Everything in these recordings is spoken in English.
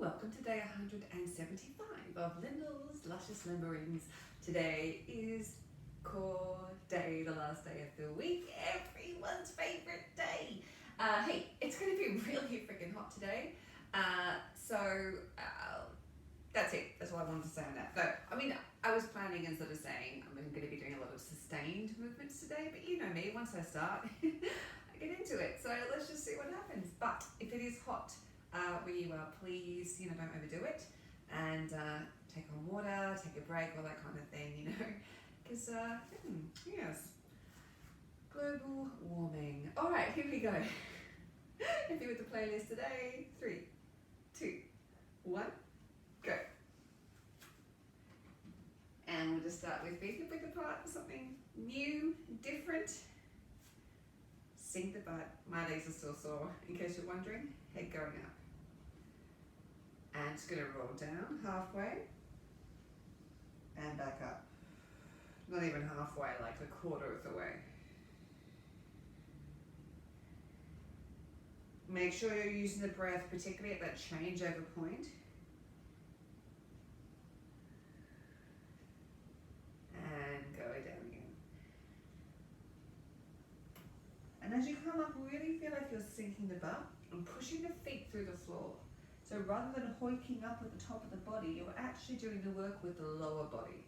welcome to day 175 of Lyndall's Luscious Limberings. Today is core day, the last day of the week, everyone's favorite day. Hey, it's going to be really freaking hot today, so that's it. That's all I wanted to say on that. So, I was planning and sort of saying I'm going to be doing a lot of sustained movements today, but you know me, once I start, I get into it. So let's just see what happens. But if it is hot where you are, please, don't overdo it, and take on water, take a break, all that kind of thing, because yes, global warming. All right, here we go. Happy with the playlist today. 3, 2, 1, go. And we'll just start with feet width apart, something new, different. Sink the butt. My legs are still sore, in case you're wondering. Head going up. And just going to roll down halfway and back up. Not even halfway, like a quarter of the way. Make sure you're using the breath, particularly at that changeover point. And go down again. And as you come up, really feel like you're sinking the butt and pushing the feet through the floor. So rather than hoiking up at the top of the body, you're actually doing the work with the lower body.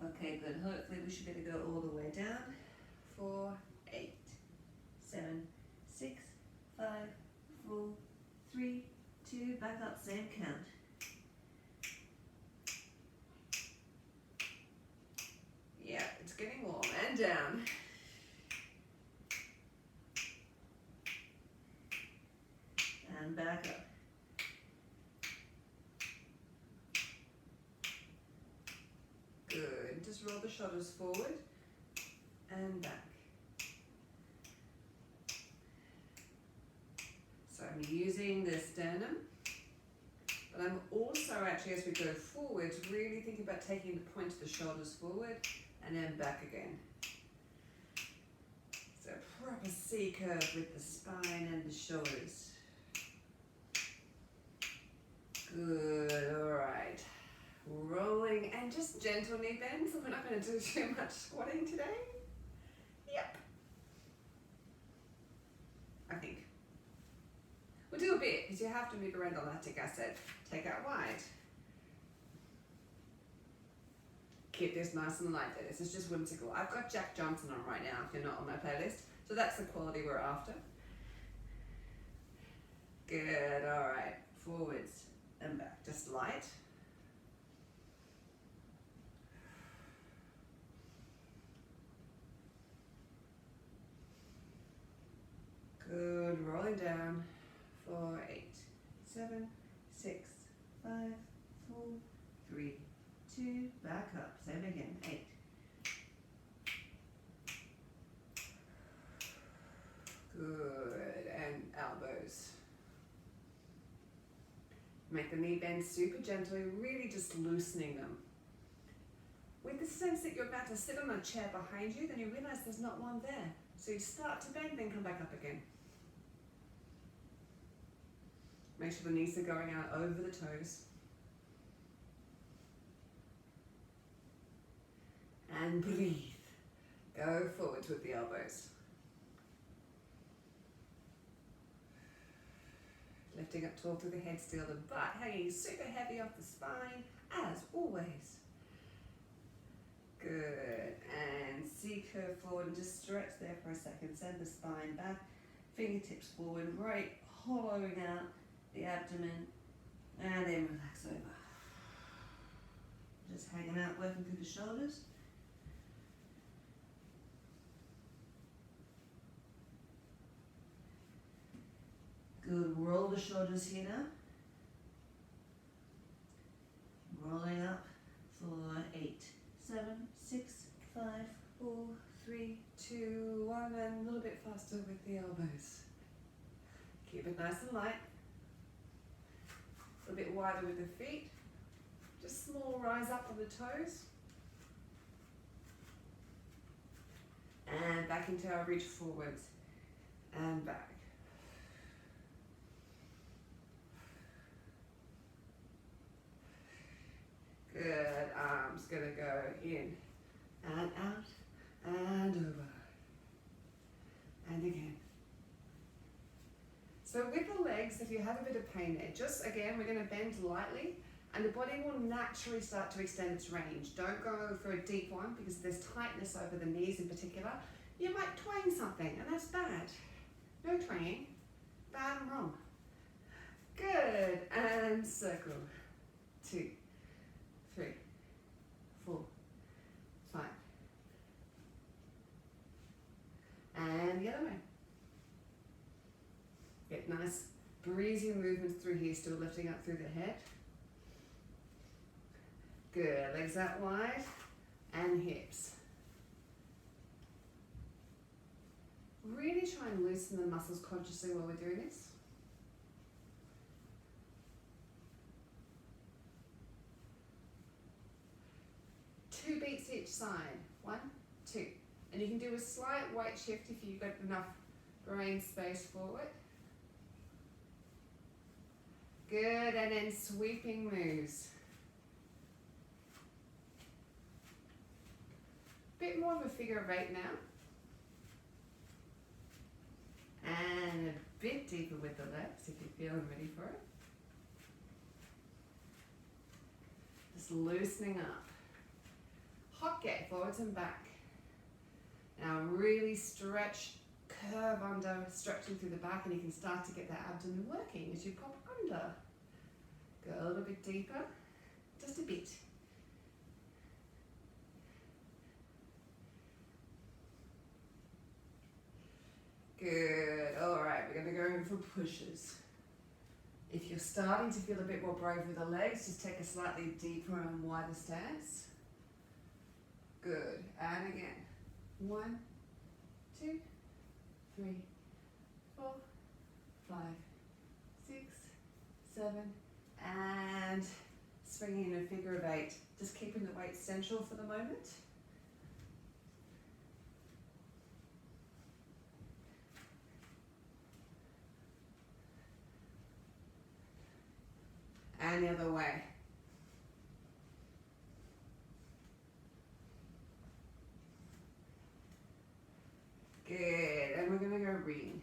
Okay, good. Hopefully we should be able to go all the way down. 4, 8, 7, 6, 5, 4, 3, 2, back up, same count. Yeah, it's getting warm, and down. And back up. Good. Just roll the shoulders forward and back. So I'm using the sternum, but I'm also actually, as we go forwards, really thinking about taking the point of the shoulders forward and then back again. So proper C curve with the spine and the shoulders. Good, all right. Rolling and just gentle knee bends. We're not going to do too much squatting today. Yep. I think. We'll do a bit because you have to move around the lactic acid. Take out wide. Keep this nice and light there. This is just whimsical. I've got Jack Johnson on right now if you're not on my playlist. So that's the quality we're after. Good, all right. Forwards and back. Just light. Good, rolling down. 4, 8, 7, 6, 5, 4, 3, 2, back up, same again, 8. Good, and elbows. Make the knee bend super gently, really just loosening them. With the sense that you're about to sit on a chair behind you, then you realize there's not one there. So you start to bend, then come back up again. Make sure the knees are going out over the toes. And breathe. Go forwards with the elbows. Lifting up tall through the head, still the butt hanging super heavy off the spine, as always. Good. And C curve forward and just stretch there for a second. Send the spine back, fingertips forward, right, hollowing out the abdomen, and then relax over. Just hanging out, working through the shoulders. Good, roll the shoulders here now. Rolling up for 8, 7, 6, 5, 4, 3, 2, 1, and a little bit faster with the elbows. Keep it nice and light. A bit wider with the feet. Just small rise up of the toes. And back into our reach forwards and back. Good, arms gonna go in and out and over and again. So with the legs, if you have a bit of pain there, just again, we're gonna bend lightly and the body will naturally start to extend its range. Don't go for a deep one because there's tightness over the knees in particular. You might twang something and that's bad. No twanging, bad and wrong. Good, and circle. 2, 3, 4, 5. And the other way. Get nice breezy movements through here, still lifting up through the head. Good, legs out wide and hips. Really try and loosen the muscles consciously while we're doing this. Two beats each side. 1, 2. And you can do a slight weight shift if you've got enough brain space forward. Good, and then sweeping moves. Bit more of a figure of 8 now. And a bit deeper with the legs if you're feeling ready for it. Just loosening up. Hot gate, forwards and back. Now really stretch, curve under, stretching through the back, and you can start to get that abdomen working as you pop under. Go a little bit deeper, just a bit. Good, all right, we're gonna go in for pushes. If you're starting to feel a bit more brave with the legs, just take a slightly deeper and wider stance. Good, and again. 1, 2, 3, 4, 5, 6, 7, and swinging in a figure of 8. Just keeping the weight central for the moment. And the other way. Good, and we're going to go ring.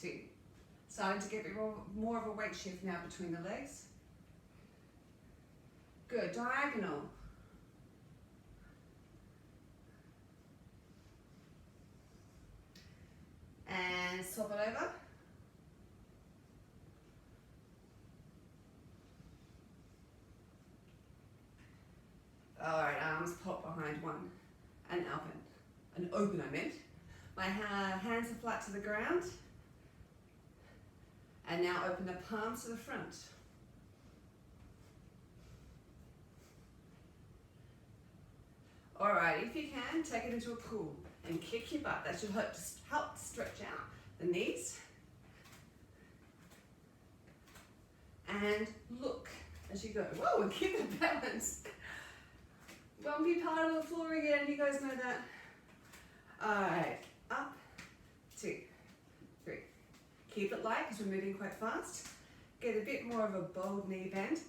2. Starting to get a bit more of a weight shift now between the legs. Good, diagonal. And swap it over. Alright, arms pop behind one. And open I meant. My hands are flat to the ground. And now open the palms to the front. Alright, if you can, take it into a pool and kick your butt. That should help stretch out the knees. And look as you go. Whoa, and keep the balance. Bumpy part of the floor again, you guys know that. Alright, up, 2, 3. Keep it light because we're moving quite fast. Get a bit more of a bold knee bend.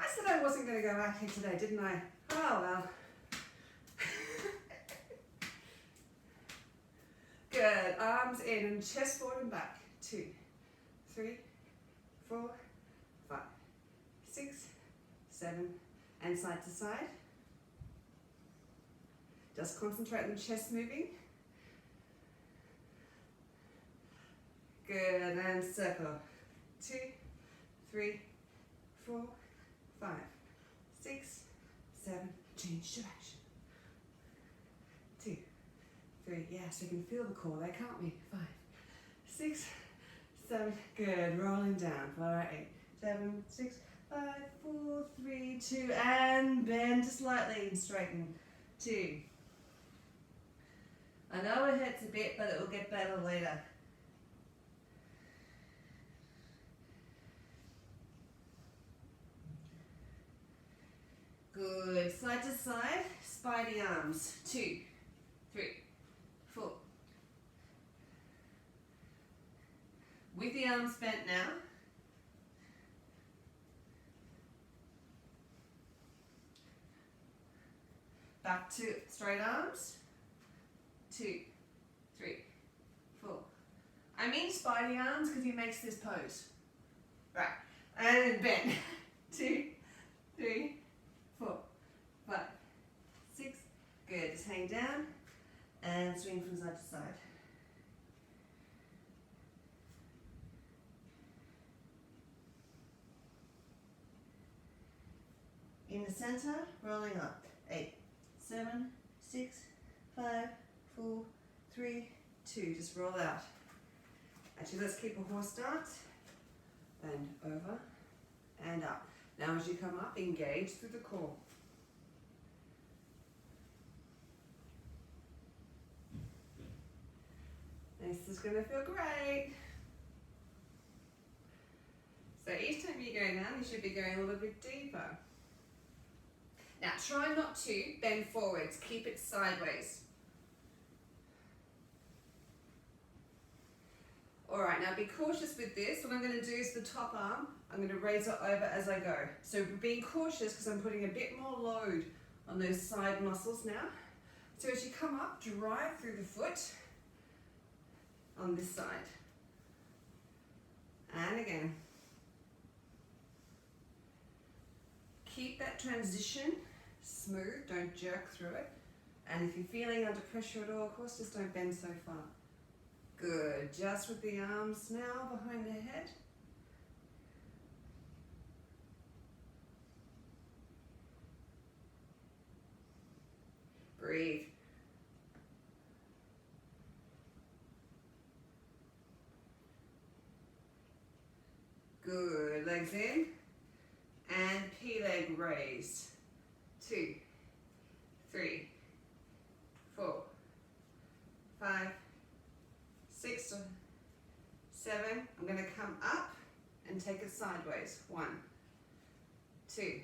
I said I wasn't going to go out here today, didn't I? Oh well. Good, arms in and chest forward and back. 2, 3, 4, 5, 6, 7, and side to side. Just concentrate on the chest moving. Good, and circle. 2, 3, 4, 5, 6, 7, change direction. 2, 3, yes, we can feel the core there, can't we? 5, 6, 7, good, rolling down. 4, 8, 7, 6, 5, 4, 3, 2, and bend slightly and straighten. 2. I know it hurts a bit, but it will get better later. Good, side to side, spidey arms. 2, 3, 4, Back to straight arms. 2, 3, 4. I mean spidey arms because he makes this pose. Right. And bend. 2, 3, 4, 5, 6. Good. Just hang down and swing from side to side. In the center, rolling up. 8, 7, 6, 5, 4, 3, 2. Just roll out. Actually, let's keep a horse stance. Bend over and up. Now as you come up, engage through the core. This is going to feel great. So each time you go down, you should be going a little bit deeper. Now try not to bend forwards, keep it sideways. Alright, now be cautious with this. What I'm going to do is the top arm, I'm going to raise it over as I go. So being cautious because I'm putting a bit more load on those side muscles now. So as you come up, drive through the foot on this side. And again. Keep that transition smooth, don't jerk through it. And if you're feeling under pressure at all, of course, just don't bend so far. Good, just with the arms now behind the head. Breathe. Good, legs in. And P-leg raise. 2, 3, 4, 5, 6, 7. I'm going to come up and take it sideways. 1, 2.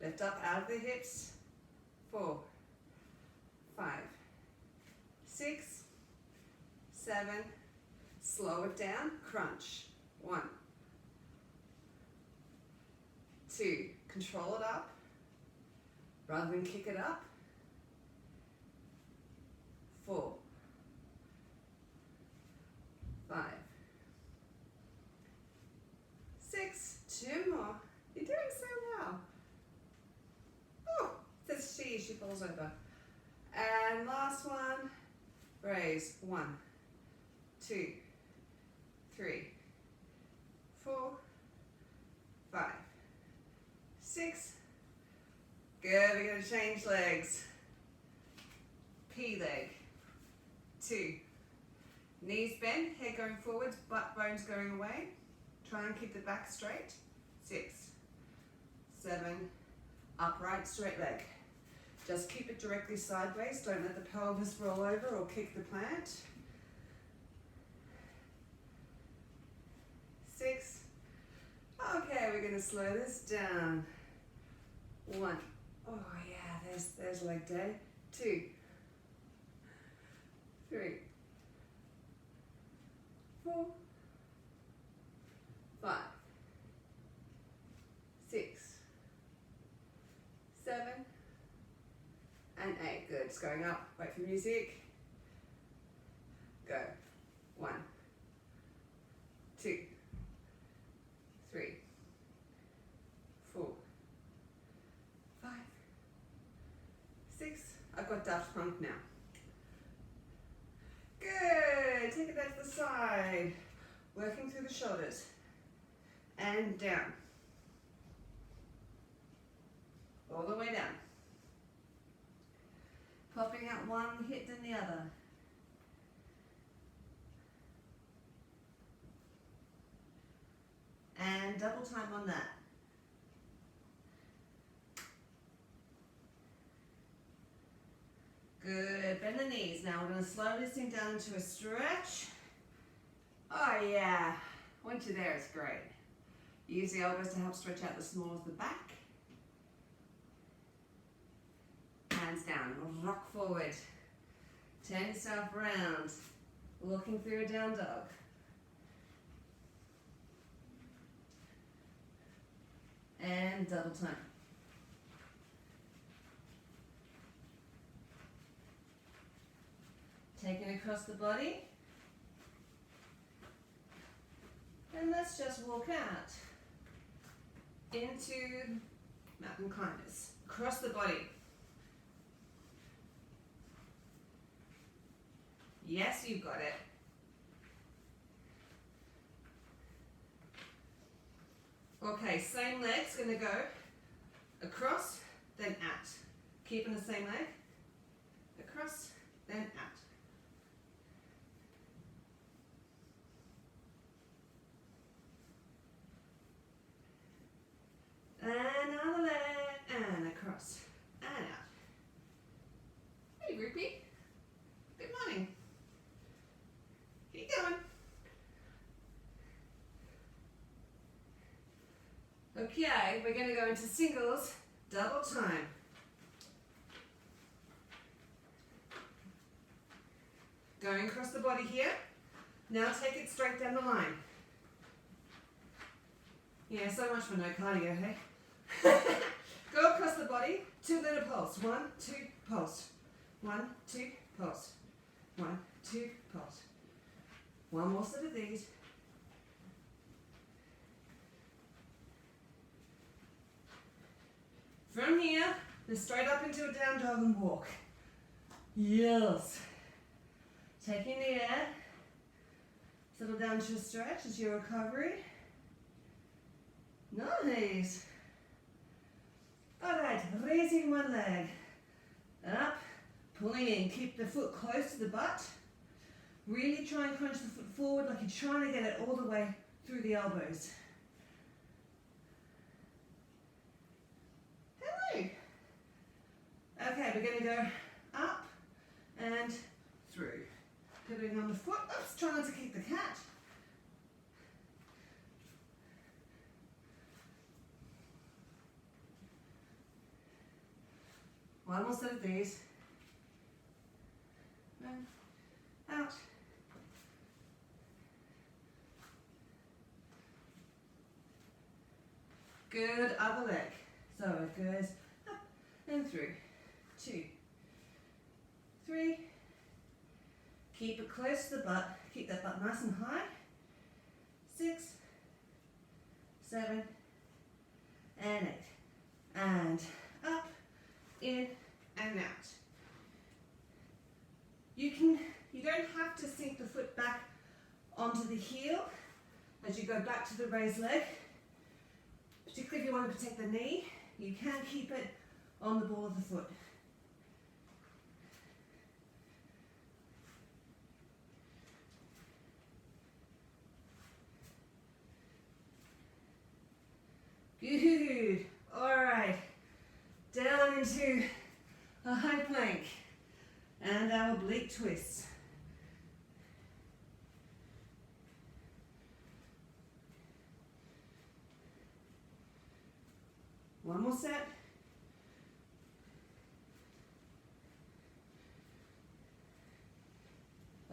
Lift up out of the hips. 4, 5, 6, 7. Slow it down. Crunch. 1, 2. Control it up rather than kick it up. 4, 5, 6. 2 more. You're doing so well. Oh, says she falls over. And last one. Raise. 1, 2, 3, 4, 5, 6. Good, we're going to change legs. P leg. 2. Knees bent, head going forwards, butt bones going away. Try and keep the back straight. 6, 7. Upright, straight leg. Just keep it directly sideways. Don't let the pelvis roll over or kick the plant. 6. Okay, we're going to slow this down. 1. Oh yeah, there's leg day. 2, 3, 4, 5, 6, 7, and 8. Good. It's going up. Wait for music. Go. 1, 2, 3, 4, 5, 6. I've got Daft Punk now. Good. Take it out to the side. Working through the shoulders. And down. All the way down. Popping out one hip then the other. And double time on that. Good, bend the knees. Now we're going to slow this thing down into a stretch. Oh yeah, once you're there it's great. Use the elbows to help stretch out the small of the back. Hands down, rock forward. Turn yourself around, looking through a down dog. And double time. across the body. And let's just walk out into mountain climbers. Across the body. Yes, you've got it. Okay, same leg's going to go across, then out. Keeping the same leg. Across, then out. Another leg, and across, and out. Hey, Rupee. Good morning. Keep going. Okay, we're going to go into singles, double time. Going across the body here. Now take it straight down the line. Yeah, so much for no cardio, hey? Go across the body, 2 little pulse. 1, 2, pulse. 1, 2, pulse. 1, 2, pulse. One more set of these. From here, then straight up into a down dog and walk. Yes. Taking the air. Settle down to a stretch as your recovery. Nice. Alright, raising one leg. Up, pulling in. Keep the foot close to the butt. Really try and crunch the foot forward like you're trying to get it all the way through the elbows. Hello. Okay, we're going to go up and through. Pivoting on the foot. Oops, try not to kick the cat. One more set of these. And out. Good, other leg. So it goes up and through. 2, 3. Keep it close to the butt. Keep that butt nice and high. 6, 7, and 8. And up, in, and out. You don't have to sink the foot back onto the heel as you go back to the raised leg. Particularly if you want to protect the knee, you can keep it on the ball of the foot. Good. Alright. Down into a high plank and our oblique twist. One more set.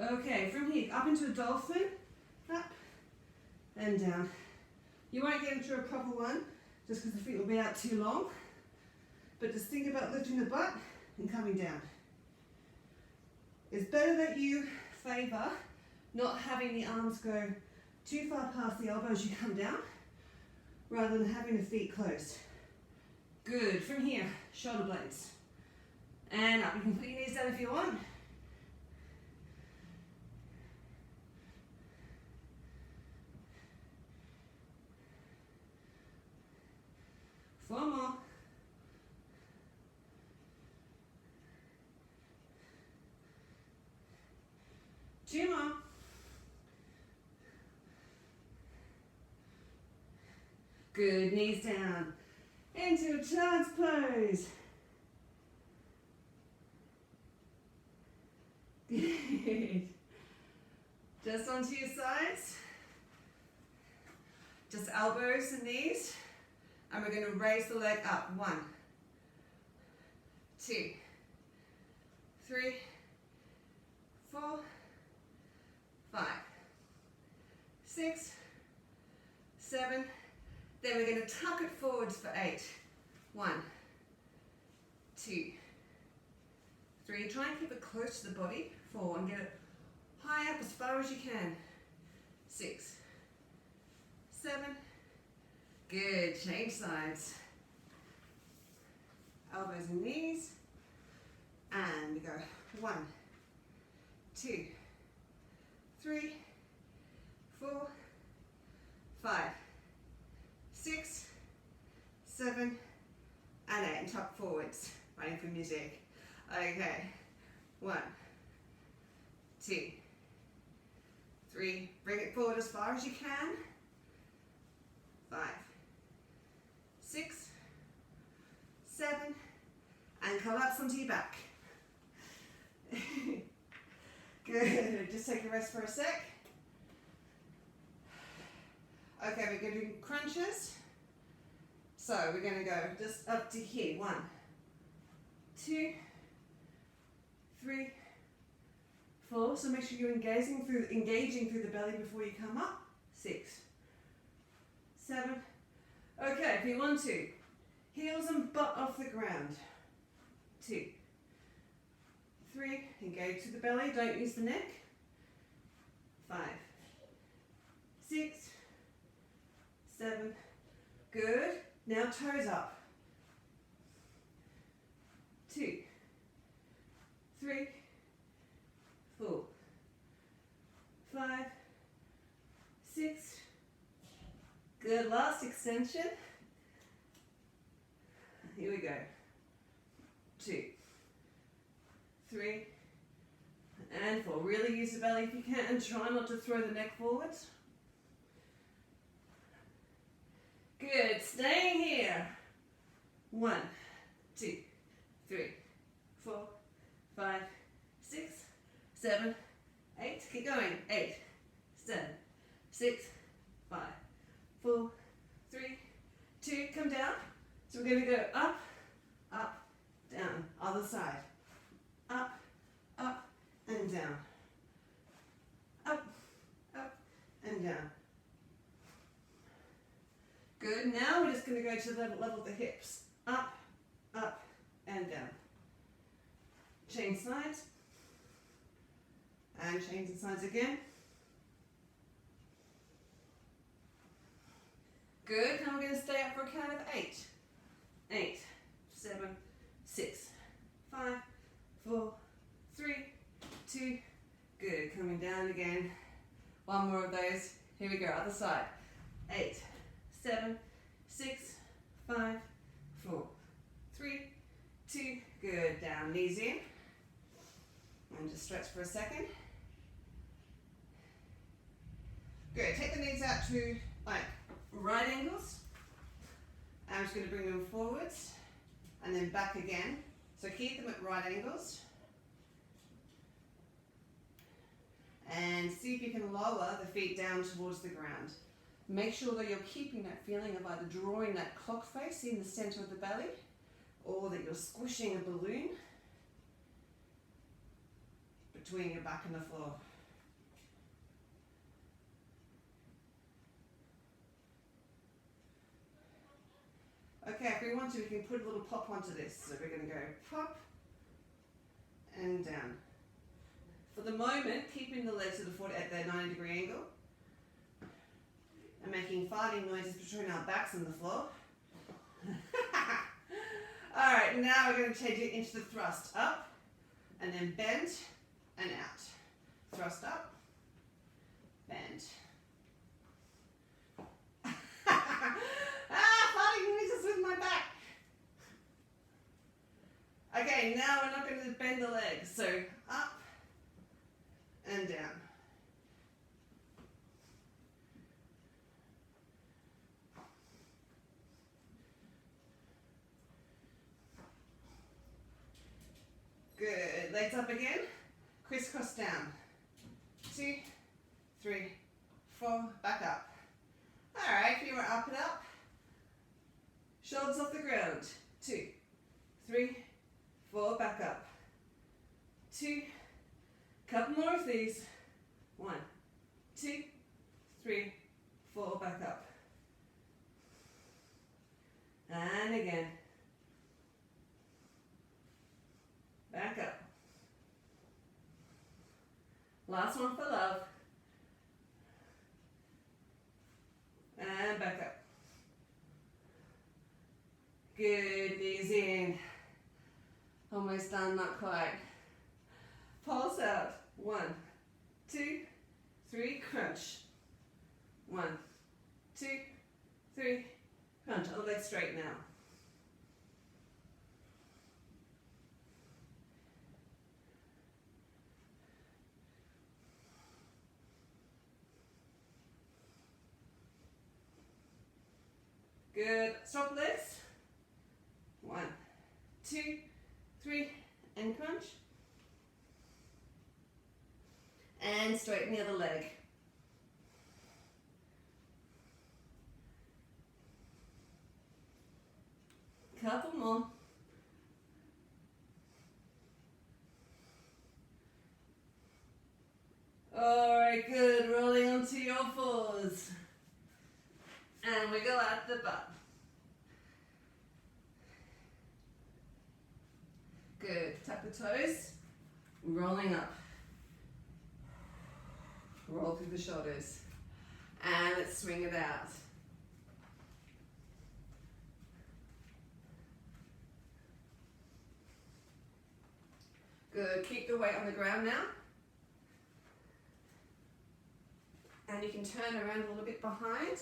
Okay, from here, up into a dolphin, up and down. You won't get into a proper one just because the feet will be out too long, but just think about lifting the butt and coming down. It's better that you favour not having the arms go too far past the elbow as you come down, rather than having the feet closed. Good, from here, shoulder blades. And up, you can put your knees down if you want. Four more. Two more. Good, knees down. Into a child's pose. Good. Just onto your sides. Just elbows and knees. And we're going to raise the leg up. 1, 2, 3, 4, 5, 6, 7. Then we're going to tuck it forwards for 8. 1, 2, 3. Try and keep it close to the body. 4, and get it High up as far as you can. 6, 7. Good. Change sides. Elbows and knees. And we go 1, 2, 3, 4, 5, 6, 7, and 8. And tuck forwards. Waiting for music. Okay. 1, 2, 3. Bring it forward as far as you can. 5, 6, 7, and collapse onto your back. Good. Just take a rest for a sec. Okay, we're going to do crunches. So we're going to go just up to here. 1, 2, 3, 4. So make sure you're engaging through the belly before you come up. 6, 7. Okay, if you want to, heels and butt off the ground. 2, 3. Engage through the belly. Don't use the neck. 5, 6, 7. Good. Now toes up. 2, 3, 4, 5, 6. Good. Last extension. Here we go. 2, 3, and 4. Really use the belly if you can, and try not to throw the neck forwards. Good. Staying here. 1, 2, 3, 4, 5, 6, 7, 8. Keep going. 8, 7, 6, 5, 4, 3, 2. Come down. So we're going to go up, up, down. Other side. Up, up, and down. Up, up, and down. Good. Now we're just going to go to the level of the hips. Up, up, and down. Change sides. And change the sides again. Good. Now we're going to stay up for a count of 8. 8, 7, 6, 5, 4, 3, 2. Good. Coming down again. One more of those. Here we go. Other side. 8, 7, 6, 5, 4, 3, 2. Good. Down. Knees in. And just stretch for a second. Good. Take the knees out to like right angles. I'm just going to bring them forwards and then back again. So keep them at right angles. And see if you can lower the feet down towards the ground. Make sure that you're keeping that feeling of either drawing that clock face in the center of the belly or that you're squishing a balloon between your back and the floor. Okay, if we want to, we can put a little pop onto this. So we're going to go pop and down. For the moment, keeping the legs to the foot at their 90-degree angle and making farting noises between our backs and the floor. Alright, now we're going to change it into the thrust. Up and then bend and out. Thrust up, bend. Farting noises with my back. Okay, now we're not going to bend the legs. So up and down. Good. Legs up again. Crisscross down. 2, 3, 4. Back up. Alright, if you were up and up. Shoulders off the ground. 2, 3, 4. Back up. 2. Couple more of these. 1, 2, 3, 4. Back up. And again. Back up. Last one for Good, knees in. Almost done, not quite. Pulse out. 1, 2, 3, crunch. 1, 2, 3, crunch. On the leg straight now. Good. Stop legs. 1, 2, 3, and crunch. And straighten the other leg. Couple more. Alright, good. Rolling onto your fours. And wiggle out the butt. Good. Tuck the toes. Rolling up. Roll through the shoulders. And let's swing it out. Good. Keep the weight on the ground now. And you can turn around a little bit behind.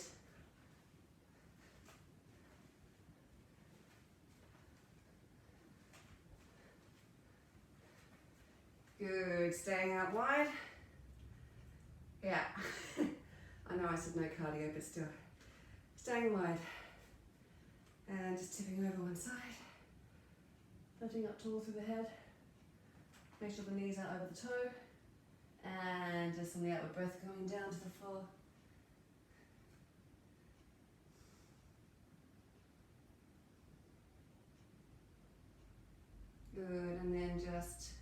Good. Staying out wide. Yeah. I know I said no cardio, but still. Staying wide. And just tipping over one side. Lifting up tall through the head. Make sure the knees are over the toe. And just on the outward breath going down to the floor. Good, and then just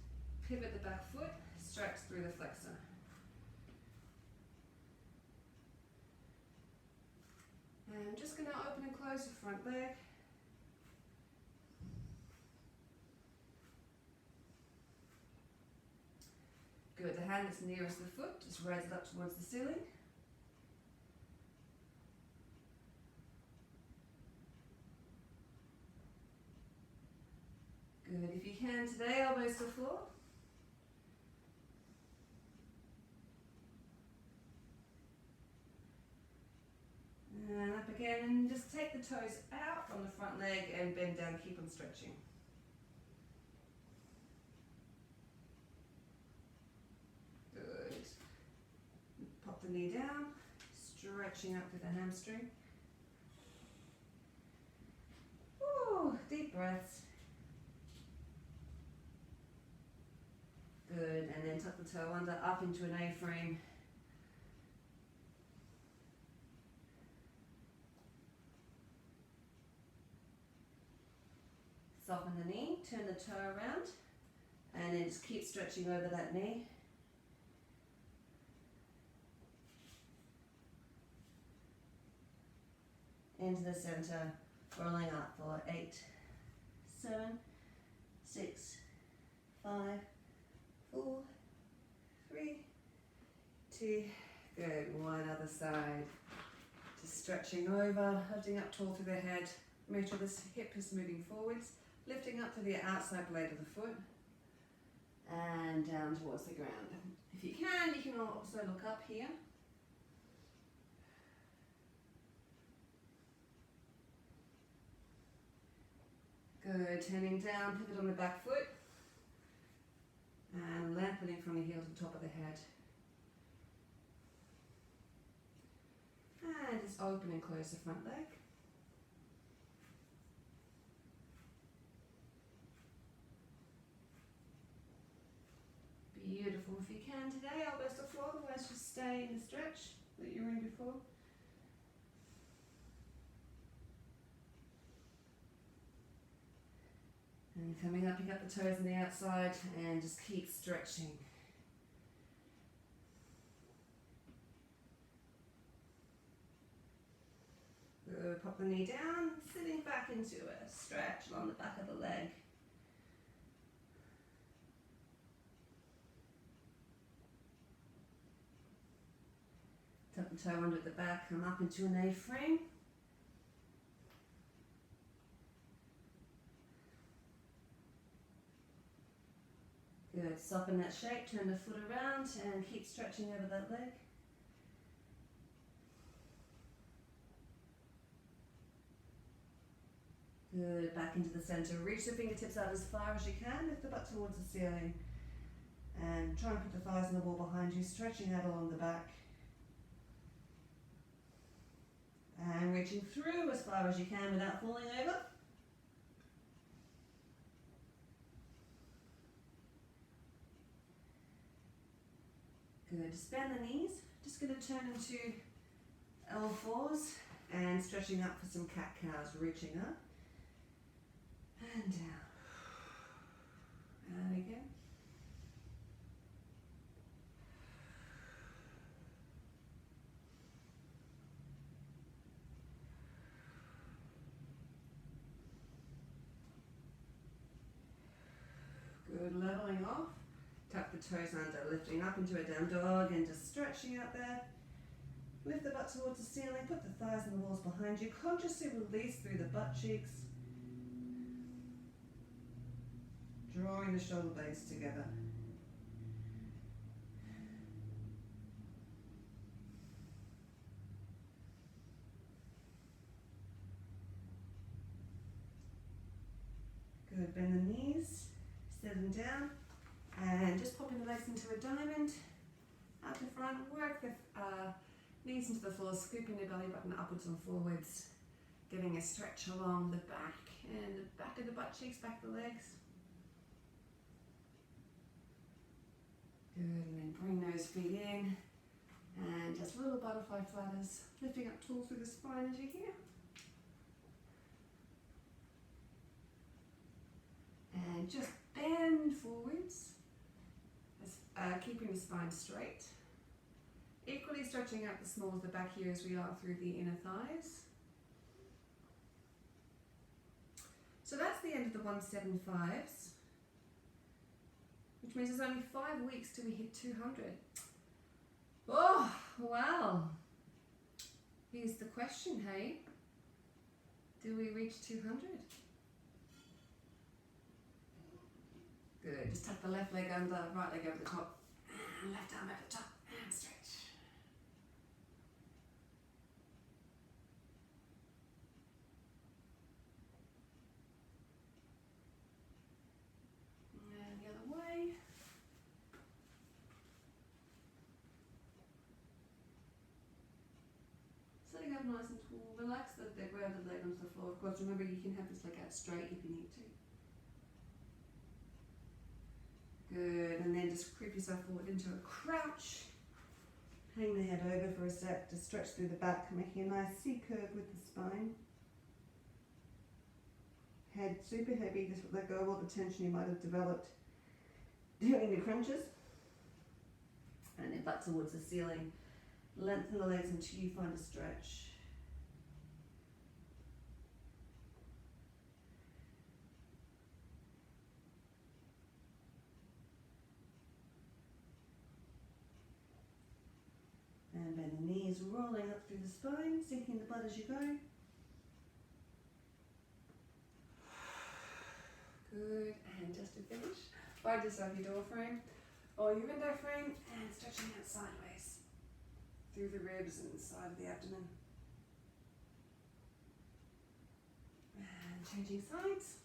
pivot the back foot, stretch through the flexor. And I'm just going to open and close the front leg. Good, the hand that's nearest the foot, just raise it up towards the ceiling. Good, if you can today, elbows to the floor. And up again, and just take the toes out on the front leg and bend down, keep on stretching. Good. Pop the knee down, stretching up through the hamstring. Woo, deep breaths. Good, and then tuck the toe under, up into an A-frame. Soften the knee, turn the toe around, and then just keep stretching over that knee. Into the center, rolling up for 8, 7, 6, 5, 4, 3, 2, good. One other side. Just stretching over, lifting up tall through the head. Make sure this hip is moving forwards, lifting up to the outside blade of the foot and down towards the ground. If you can also look up here. Good, turning down, pivot on the back foot. And lengthening from the heel to the top of the head. And just open and close the front leg. Beautiful. If you can today, elbows to the floor, otherwise just stay in the stretch that you were in before. And coming up, pick up the toes on the outside and just keep stretching. Good. Pop the knee down, sitting back into a stretch along the back of the leg. Tuck the toe under at the back, come up into an A-frame. Good. Soften that shape, turn the foot around and keep stretching over that leg. Good. Back into the center. Reach the fingertips out as far as you can. Lift the butt towards the ceiling. And try and put the thighs on the wall behind you, stretching out along the back. And reaching through as far as you can without falling over. Good. Just bend the knees. Just going to turn into L4s and stretching up for some cat-cows, reaching up and down. And again. Good. Leveling off. Tuck the toes under, lifting up into a down dog and just stretching out there. Lift the butt towards the ceiling, put the thighs on the walls behind you. Consciously release through the butt cheeks. Drawing the shoulder blades together. Good, bend the knees, settling down. And just popping the legs into a diamond, out the front, work the knees into the floor, scooping the belly button upwards and forwards, giving a stretch along the back and the back of the butt cheeks, back the legs. Good, and then bring those feet in, and just little butterfly flutters, lifting up tall through the spine as you hear. And just bend forwards. Keeping the spine straight. Equally stretching out the small of the back here as we are through the inner thighs. So that's the end of the 175s, which means there's only 5 weeks till we hit 200. Oh, wow. Here's the question, hey? Do we reach 200? Good. Just tuck the left leg under, right leg over the top, and left arm over the top, and stretch. And the other way. Sitting up nice and tall. Relax the grounded leg onto the floor. Of course, remember you can have this leg out straight if you need to. Good, and then just creep yourself forward into a crouch. Hang the head over for a sec, just stretch through the back, making a nice C curve with the spine. Head super heavy, just let go of all the tension you might have developed doing the crunches. And then butt towards the ceiling. Lengthen the legs until you find a stretch. And bend the knees, rolling up through the spine, sinking the butt as you go. Good, and just to finish, find yourself your door frame or your window frame and stretching out sideways through the ribs and side of the abdomen. And changing sides.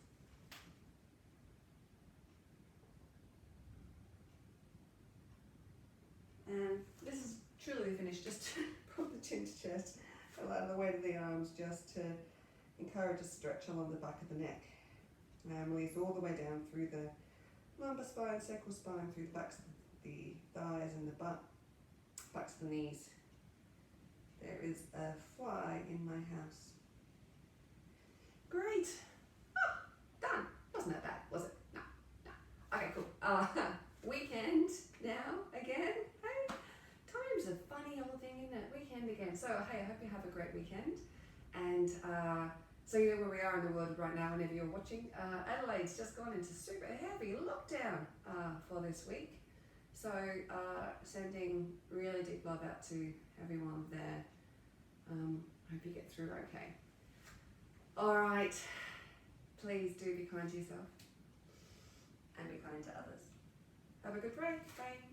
And this is truly the finish, just from the chin to chest, allow the weight of the arms just to encourage a stretch along the back of the neck. And release all the way down through the lumbar spine, sacral spine, through the backs of the thighs and the butt, backs of the knees. There is a fly in my house. Great. Oh, done. Wasn't that bad, was it? No, no. Okay, cool. Weekend now, again. Hey, time's a funny old thing, isn't it? Weekend again. So, hey, I hope you have a great weekend. And so you know where we are in the world right now whenever you're watching. Adelaide's just gone into super heavy lockdown for this week. So sending really deep love out to everyone there. Hope you get through okay. All right, please do be kind to yourself and be kind to others. Have a good break. Bye.